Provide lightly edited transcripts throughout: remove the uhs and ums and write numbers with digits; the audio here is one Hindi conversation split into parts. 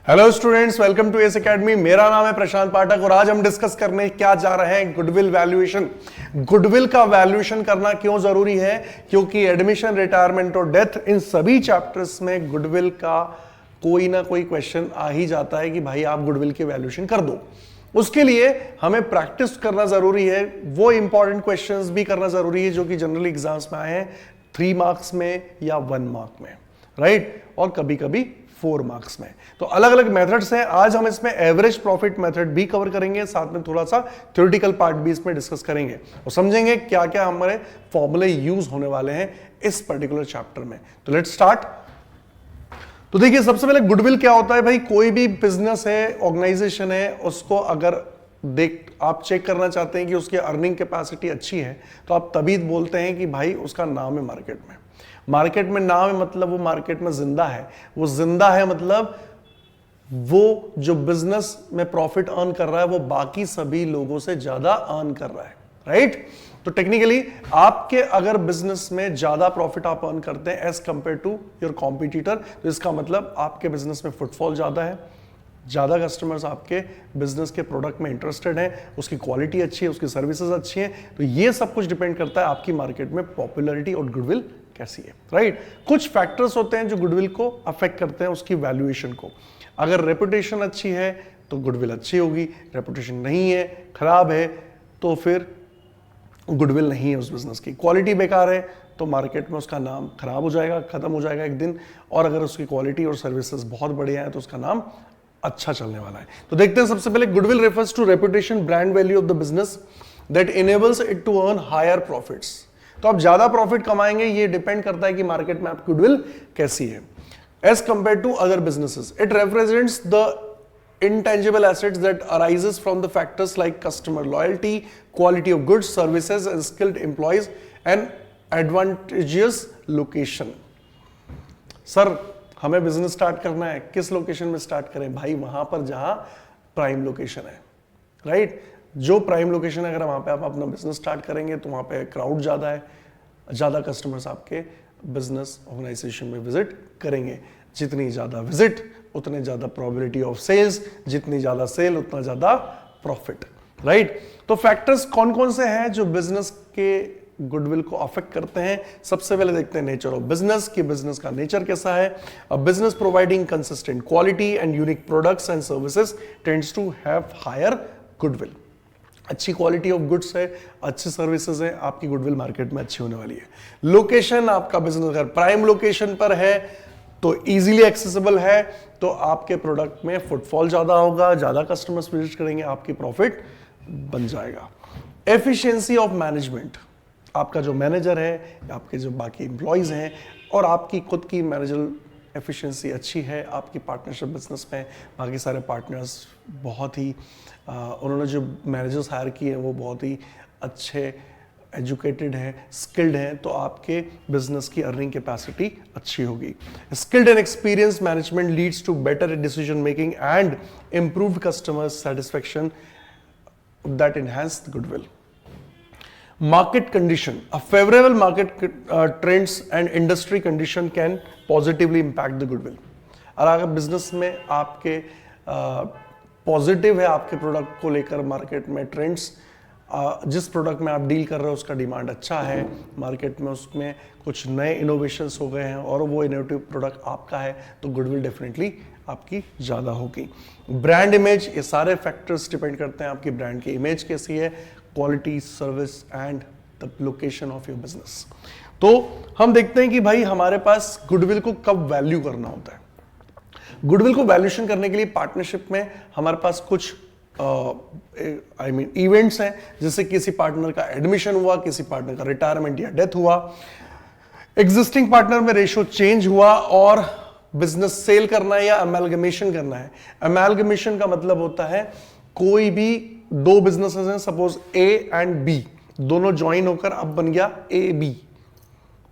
Hello students, welcome to S academy. मेरा नाम है प्रशांत पाठक और आज हम डिस्कस करने क्या जा रहे हैं गुडविल वैल्यूएशन। गुडविल का वैल्यूएशन करना क्यों जरूरी है? क्योंकि एडमिशन, रिटायरमेंट और डेथ, इन सभी चैप्टर्स में गुडविल का कोई ना कोई क्वेश्चन आ ही जाता है कि भाई आप गुडविल के वैल्यूएशन कर दो। उसके लिए हमें प्रैक्टिस करना जरूरी है, वो इंपॉर्टेंट क्वेश्चंस भी करना जरूरी है जो कि जनरली एग्जाम्स में आए हैं 3 मार्क्स में या 1 मार्क में, राइट, और कभी कभी 4 मार्क्स में। तो अलग अलग मेथड्स हैं। आज हम इसमें एवरेज प्रॉफिट मेथड भी कवर करेंगे, साथ में थोड़ा सा थ्योरेटिकल पार्ट भी इसमें डिस्कस करेंगे और समझेंगे क्या क्या हमारे फॉर्मूले यूज होने वाले हैं इस पर्टिकुलर चैप्टर में। तो लेट्स स्टार्ट। तो देखिए, सबसे पहले गुडविल क्या होता है भाई? कोई भी बिजनेस है, ऑर्गेनाइजेशन है, उसको अगर आप चेक करना चाहते हैं कि उसकी अर्निंग कैपेसिटी अच्छी है तो आप तभी बोलते हैं कि भाई उसका नाम है मार्केट में। मार्केट में नाम है मतलब वो मार्केट में जिंदा है। वो जिंदा है मतलब वो जो बिजनेस में प्रॉफिट अर्न कर रहा है वो बाकी सभी लोगों से ज्यादा अर्न कर रहा है, राइट? तो टेक्निकली आपके अगर बिजनेस में ज्यादा प्रॉफिट आप अर्न करते हैं as compared to your competitor, तो इसका मतलब आपके बिजनेस में फुटफॉल ज्यादा है, ज्यादा कस्टमर्स आपके बिजनेस के प्रोडक्ट में इंटरेस्टेड हैं, उसकी क्वालिटी अच्छी है, उसकी सर्विसेज अच्छी हैं। तो ये सब कुछ डिपेंड करता है आपकी मार्केट में पॉपुलैरिटी और गुडविल कैसी है, राइट? कुछ फैक्टर्स होते हैं जो गुडविल को अफेक्ट करते हैं, उसकी वैल्यूएशन को। अगर रेपुटेशन अच्छी है तो गुडविल अच्छी होगी, रेपुटेशन नहीं है, खराब है, तो फिर गुडविल नहीं है उस बिजनेस की। क्वालिटी बेकार है तो मार्केट में उसका नाम खराब हो जाएगा, खत्म हो जाएगा एक दिन। और अगर उसकी क्वालिटी और सर्विसेज बहुत बढ़िया है तो उसका नाम अच्छा चलने वाला है। तो देखते हैं सबसे पहले, goodwill refers to reputation, brand value of the business that enables it to earn higher profits. तो आप ज्यादा प्रॉफिट कमाएंगे, ये डिपेंड करता है कि मार्केट में आपकी गुडविल कैसी है as compared to other businesses. It represents the intangible assets that arises from the factors like customer loyalty, quality of goods, services and skilled employees and advantageous location. Sir, हमें बिजनेस स्टार्ट करना है, किस लोकेशन में स्टार्ट करें? भाई वहां पर जहां प्राइम लोकेशन है, राइट? जो प्राइम लोकेशन है, अगर वहां पे आप अपना बिजनेस स्टार्ट करेंगे तो वहां पे क्राउड ज्यादा है, ज्यादा कस्टमर्स आपके बिजनेस ऑर्गेनाइजेशन में विजिट करेंगे। जितनी ज्यादा विजिट उतने ज्यादा प्रोबेबिलिटी ऑफ सेल्स, जितनी ज्यादा सेल उतना ज्यादा प्रॉफिट, राइट? तो फैक्टर्स कौन कौन से हैं जो बिजनेस के गुडविल को अफेक्ट करते हैं? सबसे पहले देखते हैं नेचर ऑफ बिजनेस, कि बिजनेस का नेचर कैसा है। A business providing consistent quality and unique products and services tends to have higher goodwill. अच्छी क्वालिटी ऑफ गुड्स है, अच्छी सर्विसेज है, आपकी गुडविल मार्केट में अच्छी होने वाली है। लोकेशन, आपका बिजनेस अगर प्राइम लोकेशन पर है तो इजीली एक्सेसिबल है, तो आपके प्रोडक्ट में फुटफॉल ज्यादा होगा, ज्यादा कस्टमर्स विजिट करेंगे, आपकी प्रॉफिट बन जाएगा। एफिशिएंसी ऑफ मैनेजमेंट, आपका जो मैनेजर है, आपके जो बाकी एम्प्लॉयज हैं और आपकी खुद की मैनेजरल एफिशिएंसी अच्छी है, आपकी पार्टनरशिप बिजनेस में बाकी सारे पार्टनर्स बहुत ही उन्होंने जो मैनेजर्स हायर किए हैं वो बहुत ही अच्छे, एजुकेटेड है, स्किल्ड है, तो आपके बिजनेस की अर्निंग कैपेसिटी अच्छी होगी। Skilled and experience management leads to better decision making and improved customer satisfaction that enhance goodwill. Market condition, a favourable market trends and industry condition can positively impact the goodwill. और अगर बिजनेस में आपके पॉजिटिव है, आपके प्रोडक्ट को लेकर मार्केट में ट्रेंड्स, जिस प्रोडक्ट में आप डील कर रहे हो उसका डिमांड अच्छा है मार्केट में, उसमें कुछ नए इनोवेशंस हो गए हैं और वो इनोवेटिव प्रोडक्ट आपका है, तो गुडविल डेफिनेटली आपकी ज़्यादा होगी। ब्रांड इमेज, ये सारे फैक्टर्स डिपेंड करते हैं आपकी ब्रांड की इमेज कैसी है, quality, service and the location of your business. तो हम देखते हैं कि भाई हमारे पास गुडविल को कब वैल्यू करना होता है। गुडविल को वैल्यूएशन करने के लिए पार्टनरशिप में हमारे पास कुछ इवेंट्स हैं, जैसे किसी पार्टनर का एडमिशन हुआ, किसी पार्टनर का रिटायरमेंट या डेथ हुआ, एग्जिस्टिंग पार्टनर में रेशियो चेंज हुआ और बिजनेस सेल करना है या अमेलगमेशन करना है। अमेलगमेशन का मतलब होता है कोई भी दो बिजनेसेस हैं, सपोज ए एंड बी, दोनों ज्वाइन होकर अब बन गया ए बी,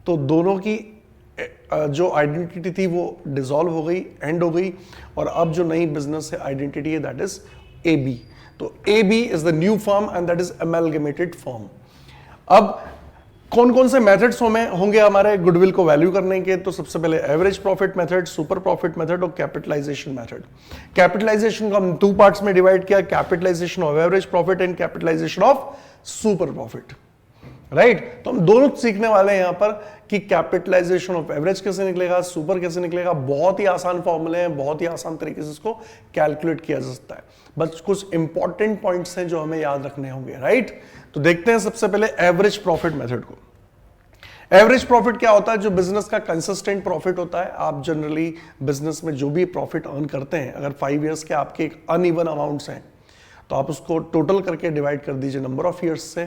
तो दोनों की जो आइडेंटिटी थी वो डिसॉल्व हो गई, एंड हो गई, और अब जो नई बिजनेस है आइडेंटिटी है दैट इज AB। तो AB is the new firm and that is amalgamated firm। अब कौन कौन से मेथड्स होंगे हमारे गुडविल को वैल्यू करने के? तो सबसे पहले average profit method, super profit method और कैपिटलाइजेशन मेथड। कैपिटलाइजेशन को हम 2 पार्ट्स में डिवाइड किया, capitalisation of average profit and capitalisation of super profit, right. तो हम दोनों सीखने वाले हैं यहां पर कि कैपिटलाइजेशन ऑफ एवरेज कैसे निकलेगा, सुपर कैसे निकलेगा। बहुत ही आसान फॉर्मूले हैं, बहुत ही आसान तरीके से इसको कैलकुलेट किया जा सकता है, बस कुछ इंपॉर्टेंट पॉइंट्स हैं जो हमें याद रखने होंगे, राइट। तो देखते हैं सबसे पहले एवरेज प्रॉफिट मेथड को। एवरेज प्रॉफिट क्या होता है? जो बिजनेस का कंसिस्टेंट प्रॉफिट होता है। आप जनरली बिजनेस में जो भी प्रॉफिट अर्न करते हैं, अगर 5 इयर्स के आपके अनइवन अमाउंट्स हैं तो आप उसको टोटल करके डिवाइड कर दीजिए नंबर ऑफ ईयर्स से,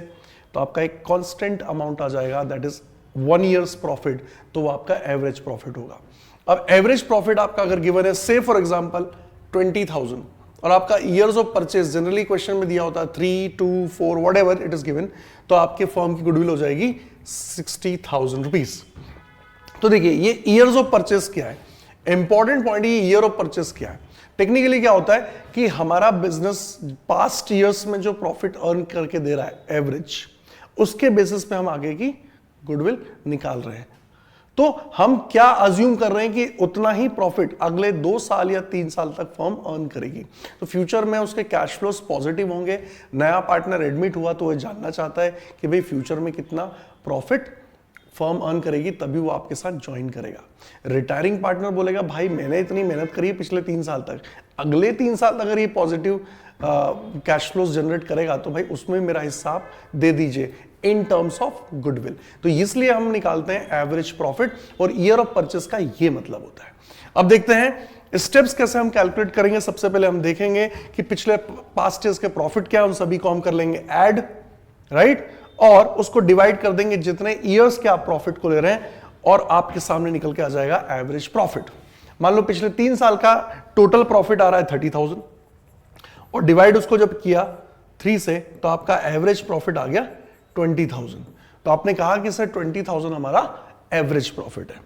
तो आपका एक कांस्टेंट अमाउंट आ जाएगा, दैट इज 1 ईयर्स प्रॉफिट, तो वो आपका एवरेज प्रॉफिट होगा। अब एवरेज प्रॉफिट आपका अगर गिवन है से फॉर एग्जांपल 20,000 और आपका years of purchase generally question में दिया होता है 3, 2, 4 व्हाटएवर इट इज गिवन, तो आपके फर्म की गुडविल हो जाएगी 60,000 रुपीज। तो देखिए ये ईयर्स ऑफ परचेज क्या है, इंपॉर्टेंट पॉइंट, ये ईयर ऑफ परचेज क्या है। टेक्निकली क्या होता है कि हमारा बिजनेस पास्ट ईयर्स में जो प्रॉफिट अर्न करके दे रहा है एवरेज, उसके बेसिस पे हम आगे की गुडविल निकाल रहे हैं। तो हम क्या अज्यूम कर रहे हैं कि उतना ही प्रॉफिट अगले 2 साल या 3 साल तक फर्म अर्न करेगी, तो फ्यूचर में उसके कैश फ्लोस पॉजिटिव होंगे। नया पार्टनर एडमिट हुआ तो वह जानना चाहता है कि भाई फ्यूचर में कितना प्रॉफिट फर्म अर्न करेगी, तभी वो आपके साथ ज्वाइन करेगा। रिटायरिंग पार्टनर बोलेगा भाई मैंने इतनी मेहनत करी है पिछले 3 साल तक, अगले 3 साल अगर ये पॉजिटिव कैश फ्लोस जनरेट करेगा तो भाई उसमें मेरा हिस्सा आप दे दीजिए इन टर्म्स ऑफ गुडविल। तो इसलिए हम निकालते हैं एवरेज प्रॉफिट और ईयर ऑफ परचेस का ये मतलब होता है। अब देखते हैं स्टेप्स कैसे हम कैलकुलेट करेंगे। सबसे पहले हम देखेंगे कि पिछले पास्ट ईयर्स के प्रॉफिट क्या है, उन सभी को हम कर लेंगे ऐड, राइट, और उसको डिवाइड कर देंगे जितने ईयर्स के आप प्रॉफिट को ले रहे हैं और आपके सामने निकल के आ जाएगा एवरेज प्रॉफिट। मान लो पिछले 3 साल का टोटल प्रॉफिट आ रहा है 30,000 और डिवाइड उसको जब किया 3 से तो आपका एवरेज प्रॉफिट आ गया 20,000। तो आपने कहा कि सर 20,000 हमारा एवरेज प्रॉफिट है।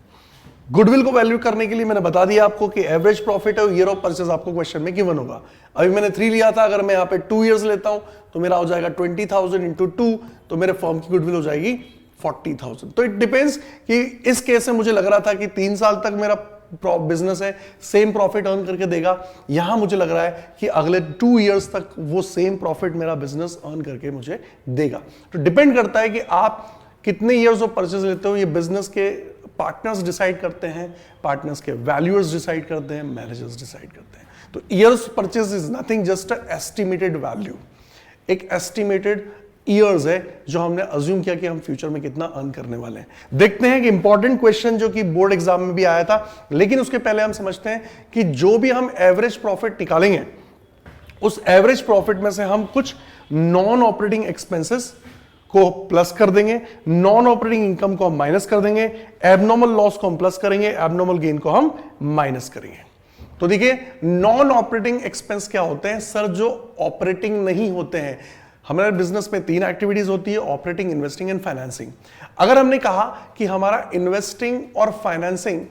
गुडविल को वैल्यू करने के लिए मैंने बता दिया आपको कि एवरेज प्रॉफिट है, ईयर ऑफ परचेज आपको क्वेश्चन में गिवन होगा। अभी मैंने 3 लिया था, अगर मैं यहाँ पे 2 इयर्स लेता हूं तो मेरा हो जाएगा 20,000 इंटू 2, तो मेरे फर्म की गुडविल हो जाएगी 40,000। तो इट डिपेंड्स कि इस केस में मुझे लग रहा था कि 3 साल तक मेरा बिजनेस है, सेम प्रॉफिट अर्न करके देगा। यहां मुझे लग रहा है कि अगले 2 इयर्स तक वो सेम प्रॉफिट मेरा बिजनेस अर्न करके मुझे देगा। तो डिपेंड करता है कि आप कितने इयर्स ऑफ परचेज लेते हो, ये बिजनेस के पार्टनर्स डिसाइड करते हैं, पार्टनर्स के वैल्यूअर्स डिसाइड करते हैं, मैनेजर्स डिसाइड करते हैं। तो years purchase is nothing just a estimated value, एक एस्टिमेटेड ईयर्स है जो हमने अज्यूम किया कि हम फ्यूचर में कितना अर्न करने वाले हैं। देखते हैं कि इंपॉर्टेंट क्वेश्चन जो कि बोर्ड एग्जाम में भी आया था, लेकिन उसके पहले हम समझते हैं कि जो भी हम एवरेज प्रॉफिट निकालेंगे उस एवरेज प्रॉफिट में से हम कुछ नॉन ऑपरेटिंग एक्सपेंसेस को प्लस कर देंगे, नॉन ऑपरेटिंग इनकम को हम माइनस कर देंगे, एबनॉर्मल लॉस को हम प्लस करेंगे, एबनॉर्मल गेन को हम माइनस करेंगे। तो देखिए नॉन ऑपरेटिंग एक्सपेंस क्या होते हैं सर? जो ऑपरेटिंग नहीं होते हैं। हमारे बिजनेस में 3 एक्टिविटीज होती है, ऑपरेटिंग, इन्वेस्टिंग एंड फाइनेंसिंग। अगर हमने कहा कि हमारा इन्वेस्टिंग और फाइनेंसिंग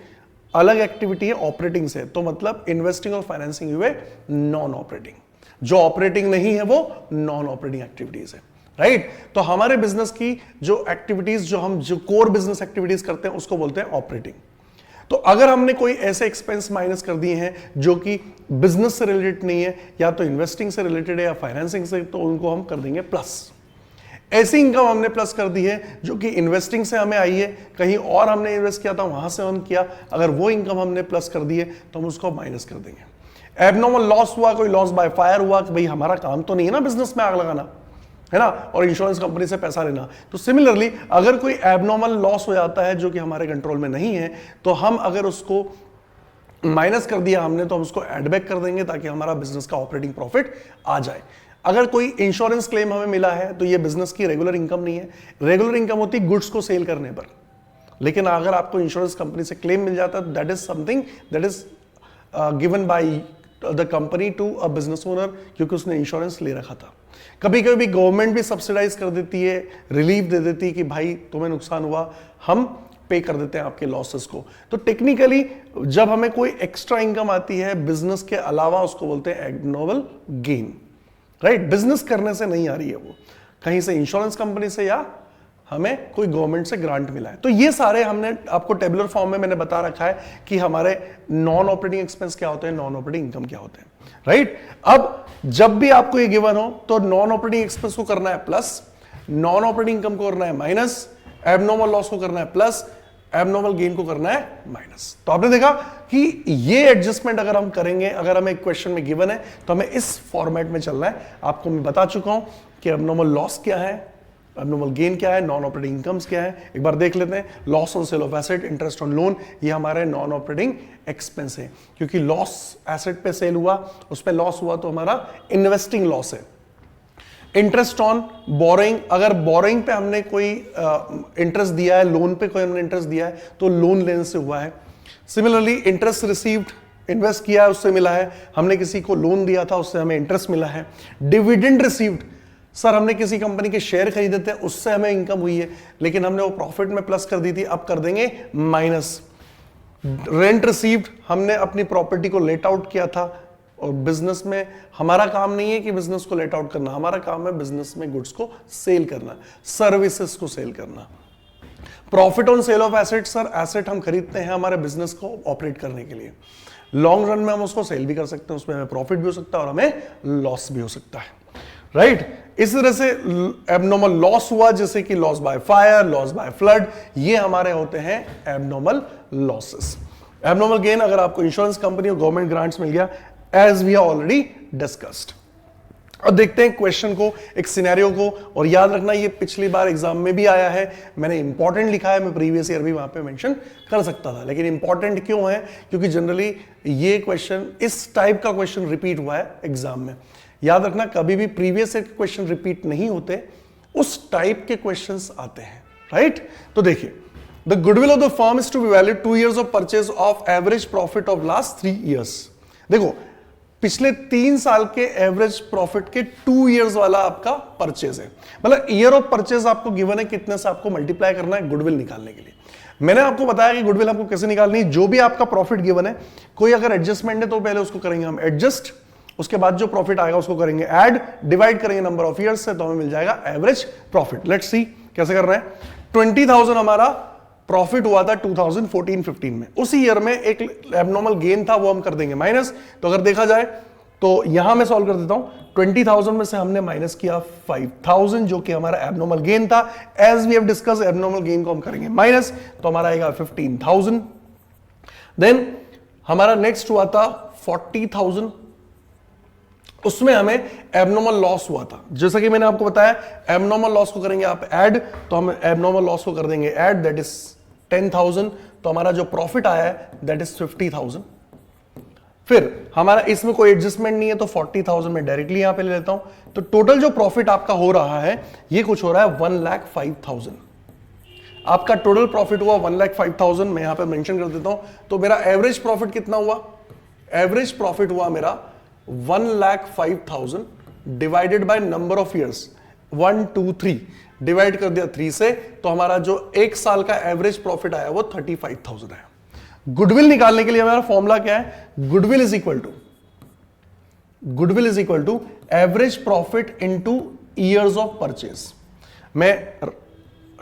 अलग एक्टिविटी है ऑपरेटिंग से, तो मतलब इन्वेस्टिंग और फाइनेंसिंग हुए नॉन ऑपरेटिंग, जो ऑपरेटिंग नहीं है वो नॉन ऑपरेटिंग एक्टिविटीज है, राइट। तो हमारे बिजनेस की जो एक्टिविटीज जो कोर बिजनेस एक्टिविटीज करते हैं उसको बोलते हैं ऑपरेटिंग। तो अगर हमने कोई ऐसे एक्सपेंस माइनस कर दिए हैं जो कि बिजनेस से रिलेटेड नहीं है, या तो इन्वेस्टिंग से रिलेटेड है या फाइनेंसिंग से, तो उनको हम कर देंगे प्लस। ऐसी इनकम हमने प्लस कर दी है जो कि इन्वेस्टिंग से हमें आई है, कहीं और हमने इन्वेस्ट किया था वहां से अर्न किया, अगर वो इनकम हमने प्लस कर दी है तो हम उसको माइनस कर देंगे। एबनॉर्मल लॉस हुआ, कोई लॉस बाय फायर हुआ कि भाई हमारा काम तो नहीं है ना बिजनेस में आग लगाना, है ना, और इंश्योरेंस कंपनी से पैसा लेना। तो सिमिलरली अगर कोई एबनॉर्मल लॉस हो जाता है जो कि हमारे कंट्रोल में नहीं है, तो हम अगर उसको माइनस कर दिया हमने तो हम उसको एड बैक कर देंगे ताकि हमारा बिजनेस का ऑपरेटिंग प्रॉफिट आ जाए। अगर कोई इंश्योरेंस क्लेम हमें मिला है तो ये बिजनेस की रेगुलर इनकम नहीं है। रेगुलर इनकम होती है गुड्स को सेल करने पर, लेकिन अगर आपको इंश्योरेंस कंपनी से क्लेम मिल जाता है तो that is something that is given by the company to a business owner, क्योंकि उसने इंश्योरेंस ले रखा था। कभी कभी गवर्नमेंट भी सब्सिडाइज कर देती है, रिलीफ दे देती है कि भाई तुम्हें नुकसान हुआ, हम पे कर देते हैं आपके लॉसेस को। तो टेक्निकली जब हमें कोई एक्स्ट्रा इनकम आती है बिजनेस के अलावा, उसको बोलते हैं एबनॉर्मल गेन, राइट। बिजनेस करने से नहीं आ रही है वो, कहीं से इंश्योरेंस कंपनी से या हमें कोई गवर्नमेंट से ग्रांट मिला है। तो ये सारे हमने आपको टेबुलर फॉर्म में मैंने बता रखा है कि हमारे नॉन ऑपरेटिंग एक्सपेंस क्या होते हैं, नॉन ऑपरेटिंग इनकम क्या होते हैं, राइट। अब जब भी आपको ये गिवन हो तो नॉन ऑपरेटिंग एक्सपेंस को करना है प्लस, नॉन ऑपरेटिंग इनकम को करना है माइनस, एबनॉर्मल लॉस को करना है प्लस, एबनॉर्मल गेन को करना है माइनस। तो आपने देखा कि ये एडजस्टमेंट अगर हम करेंगे, अगर हमें एक क्वेश्चन में गिवन है तो हमें इस फॉर्मेट में चलना है। आपको मैं बता चुका हूं कि एबनॉर्मल लॉस क्या है, एबनॉर्मल गेन क्या है, नॉन ऑपरेटिंग इनकम्स क्या है। एक बार देख लेते हैं। Loss on sale of asset, interest on loan, ये हमारे नॉन ऑपरेटिंग एक्सपेंस है, क्योंकि लॉस एसेट पे सेल हुआ, उस पे लॉस हुआ तो हमारा इन्वेस्टिंग लॉस है। इंटरेस्ट ऑन बोरोइंग, अगर बोरोइंग पे हमने कोई इंटरेस्ट दिया है, लोन पे कोई हमने इंटरेस्ट दिया है तो लोन लेने से हुआ है। सिमिलरली इंटरेस्ट रिसीव्ड, इन्वेस्ट किया है उससे मिला है, हमने किसी को लोन दिया था उससे हमें इंटरेस्ट मिला है। डिविडेंड रिसीव्ड, सर हमने किसी कंपनी के शेयर खरीदे थे उससे हमें इनकम हुई है, लेकिन हमने वो प्रॉफिट में प्लस कर दी थी, अब कर देंगे माइनस। रेंट रिसीव्ड, हमने अपनी प्रॉपर्टी को लेट आउट किया था, और बिजनेस में हमारा काम नहीं है कि बिजनेस को लेट आउट करना, हमारा काम है बिजनेस में गुड्स को सेल करना, सर्विसेज को सेल करना। Profit on sale of asset, sir asset हम खरीदते हैं हमारे बिजनेस को ऑपरेट करने के लिए, लॉन्ग रन में हम उसको सेल भी कर सकते हैं, उसमें हमें प्रॉफिट भी हो सकता है और हमें लॉस भी हो सकता है, राइट। इस तरह से एबनॉर्मल लॉस हुआ, जैसे कि loss by fire, loss by flood, ये हमारे होते हैं एबनॉर्मल लॉसेस। एबनॉर्मल गेन, अगर आपको इंश्योरेंस कंपनी और गवर्नमेंट ग्रांट्स मिल गया, एज वी ऑलरेडी डिस्कस्ड। अब देखते हैं क्वेश्चन को, एक सिनेरियो को, और याद रखना ये पिछली बार एग्जाम में भी आया है, मैंने इंपॉर्टेंट लिखा है, मैं प्रीवियस ईयर भी वहां पे मेंशन कर सकता था, लेकिन इंपॉर्टेंट क्यों है, क्योंकि जनरली ये क्वेश्चन, इस टाइप का क्वेश्चन रिपीट हुआ है एग्जाम में। याद रखना कभी भी प्रीवियस ईयर के क्वेश्चन रिपीट नहीं होते, उस टाइप के क्वेश्चंस आते हैं, राइट। तो देखिए, the goodwill of the firm is to be valued 2 years of purchase of average profit of last 3 years। देखो पिछले 3 साल के एवरेज प्रॉफिट के 2 years वाला आपका परचेज है, मतलब ईयर ऑफ परचेज आपको गिवन है, कितने से आपको मल्टीप्लाई करना है गुडविल निकालने के लिए। मैंने आपको बताया कि गुडविल आपको कैसे निकालनी है। जो भी आपका प्रॉफिट गिवन है, कोई अगर एडजस्टमेंट है तो पहले उसको करेंगे हम एडजस्ट, उसके बाद जो प्रॉफिट आएगा उसको करेंगे ऐड, डिवाइड करेंगे नंबर ऑफ ईयर्स से, तो हमें मिल जाएगा एवरेज प्रॉफिट। लेट्स सी कैसे कर रहे हैं। 20,000 हमारा प्रॉफिट हुआ था 2014-15 में, उसी ईयर में एक एबनॉर्मल गेन था, वो हम कर देंगे माइनस। तो अगर देखा जाए तो यहां मैं सॉल्व कर देता हूं, 20,000 में से हमने माइनस किया 5,000 जो कि हमारा एबनॉर्मल गेन था। As we have discuss, abnormal gain को हम करेंगे माइनस, तो हमारा आएगा 15,000। देन हमारा नेक्स्ट हुआ था 40,000, उसमें हमें एबनॉर्मल लॉस हुआ था। जैसा कि मैंने आपको बताया, एबनॉर्मल लॉस को करेंगे आप ऐड, तो हम एबनॉर्मल लॉस को कर देंगे ऐड, दैट इज 10,000। तो हमारा जो प्रॉफिट आया है दैट इज 50,000। फिर हमारा इसमें कोई एडजस्टमेंट नहीं है, तो 40,000 में डायरेक्टली यहां पे ले लेता हूं। तो टोटल जो प्रॉफिट आपका हो रहा है, ये कुछ हो रहा है 1,05,000। आपका टोटल प्रॉफिट हुआ 1,05,000, मैं यहां पे मेंशन कर देता हूं। तो मेरा एवरेज प्रॉफिट कितना हुआ, एवरेज प्रॉफिट हुआ मेरा 1,05,000 divided by number of years, 1 2 3 divide कर दिया 3 से, तो हमारा जो एक साल का एवरेज प्रॉफिट आया वो 35,000 है। गुडविल निकालने के लिए हमारा फॉर्मूला क्या है, goodwill is equal to average profit into years of purchase. मैं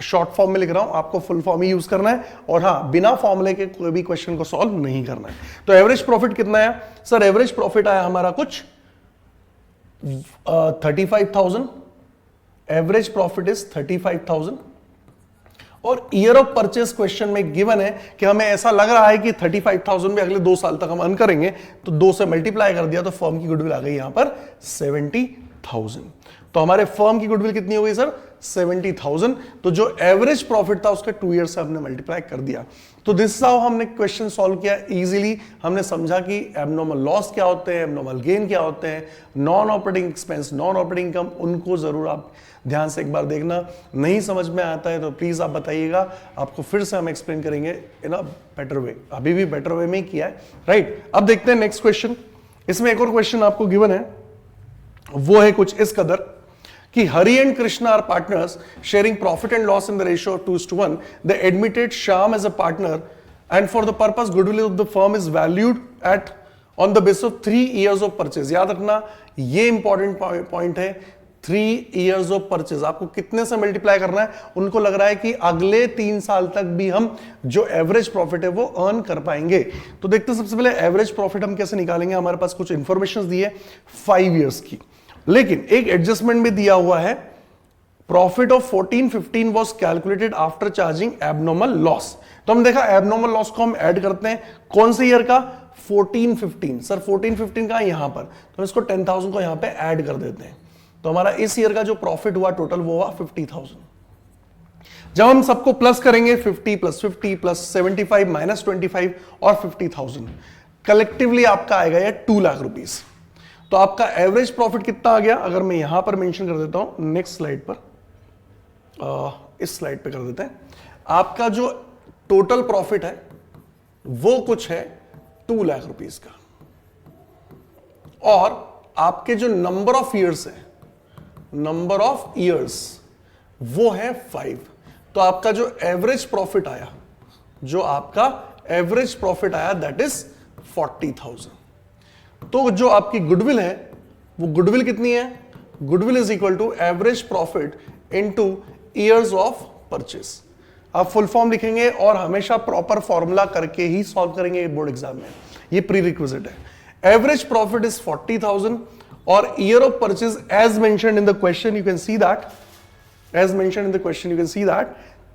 शॉर्ट फॉर्म में लिख रहा हूं, आपको फुल फॉर्म ही यूज करना है, और हां बिना फॉर्मूले के कोई भी क्वेश्चन को सॉल्व नहीं करना है। तो एवरेज प्रॉफिट कितना आया, सर एवरेज प्रॉफिट आया हमारा कुछ 35,000, एवरेज प्रॉफिट इज 35,000, और ईयर ऑफ परचेज क्वेश्चन में गिवन है कि हमें ऐसा लग रहा है कि 35,000 में अगले 2 साल तक हम अर्न करेंगे, तो 2 से मल्टीप्लाई कर दिया तो फर्म की गुडविल आ गई यहां पर 70,000। तो हमारे फर्म की गुडविल कितनी हो गई सर, 70,000। तो जो एवरेज प्रॉफिट था उसके 2 ईयर से हमने मल्टीप्लाई कर दिया। तो दिस हाउ हमने क्वेश्चन सॉल्व किया इजीली। हमने समझा कि एबनॉर्मल लॉस क्या होते हैं, एबनॉर्मल गेन क्या होते हैं, non operating expense, non operating income, उनको जरूर आप ध्यान से एक बार देखना। नहीं समझ में आता है तो प्लीज आप बताइएगा, आपको फिर से हम एक्सप्लेन करेंगे इन अ बेटर वे। अभी भी बेटर वे में ही किया है, राइट। अब देखते हैं नेक्स्ट क्वेश्चन। इसमें एक और क्वेश्चन आपको गिवन है, वो है कुछ इस कदर कि Hari and Krishna are partners sharing profit and loss in the ratio of 2:1. They admitted Shyam as a partner, and for the purpose goodwill of the firm is valued on the basis of 3 years of purchase. याद रखना ये इंपॉर्टेंट पॉइंट है, 3 years ऑफ परचेज। आपको कितने से मल्टीप्लाई करना है? उनको लग रहा है कि अगले 3 साल तक भी हम जो एवरेज प्रॉफिट है वो अर्न कर पाएंगे। तो देखते हैं सबसे पहले एवरेज प्रॉफिट हम कैसे निकालेंगे। हमारे पास कुछ इंफॉर्मेशन दी है 5 years की, लेकिन एक एडजस्टमेंट भी दिया हुआ है। Profit of 14-15 was calculated after charging abnormal loss. तो हम देखा एबनॉर्मल लॉस को हम ऐड करते हैं कौन से ईयर का? 14-15। सर 14-15 का यहां पर, तो इसको 10,000 को यहां पे ऐड कर देते हैं। तो हमारा इस ईयर का जो प्रॉफिट हुआ टोटल वो हुआ 50,000। जब हम सबको प्लस करेंगे 50 + 50 + 75 - 25 और 50,000, कलेक्टिवली आपका आएगा ये 2 लाख रुपीस। तो आपका एवरेज प्रॉफिट कितना आ गया? अगर मैं यहां पर मेंशन कर देता हूं नेक्स्ट स्लाइड पर, इस स्लाइड पे कर देते हैं। आपका जो टोटल प्रॉफिट है वो कुछ है 2 लाख रुपीस का, और आपके जो नंबर ऑफ ईयर्स है, नंबर ऑफ ईयर्स वो है 5। तो आपका जो एवरेज प्रॉफिट आया, जो आपका एवरेज प्रॉफिट आया दैट इज 40,000। तो जो आपकी गुडविल है वो गुडविल कितनी है? Goodwill is equal to average profit into years of purchase. आप फुल फॉर्म लिखेंगे और हमेशा प्रॉपर फॉर्मूला करके ही सॉल्व करेंगे बोर्ड एग्जाम में, ये प्री रिक्विजिट है। एवरेज प्रॉफिट इज 40,000 और year of purchase as mentioned in the question you can see that, as mentioned in the question you can see that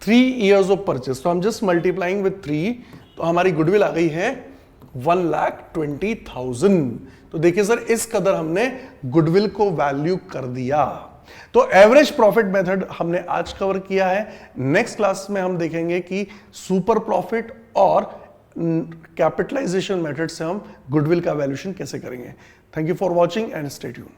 3 years of purchase. तो हम जस्ट मल्टीप्लाइंग विद 3, तो हमारी गुडविल आ गई है 1,20,000। तो देखिए सर इस कदर हमने गुडविल को वैल्यू कर दिया। तो एवरेज प्रॉफिट मेथड हमने आज कवर किया है। नेक्स्ट क्लास में हम देखेंगे कि सुपर प्रॉफिट और कैपिटलाइजेशन मेथड से हम गुडविल का वैल्यूएशन कैसे करेंगे। Thank you for watching and stay tuned.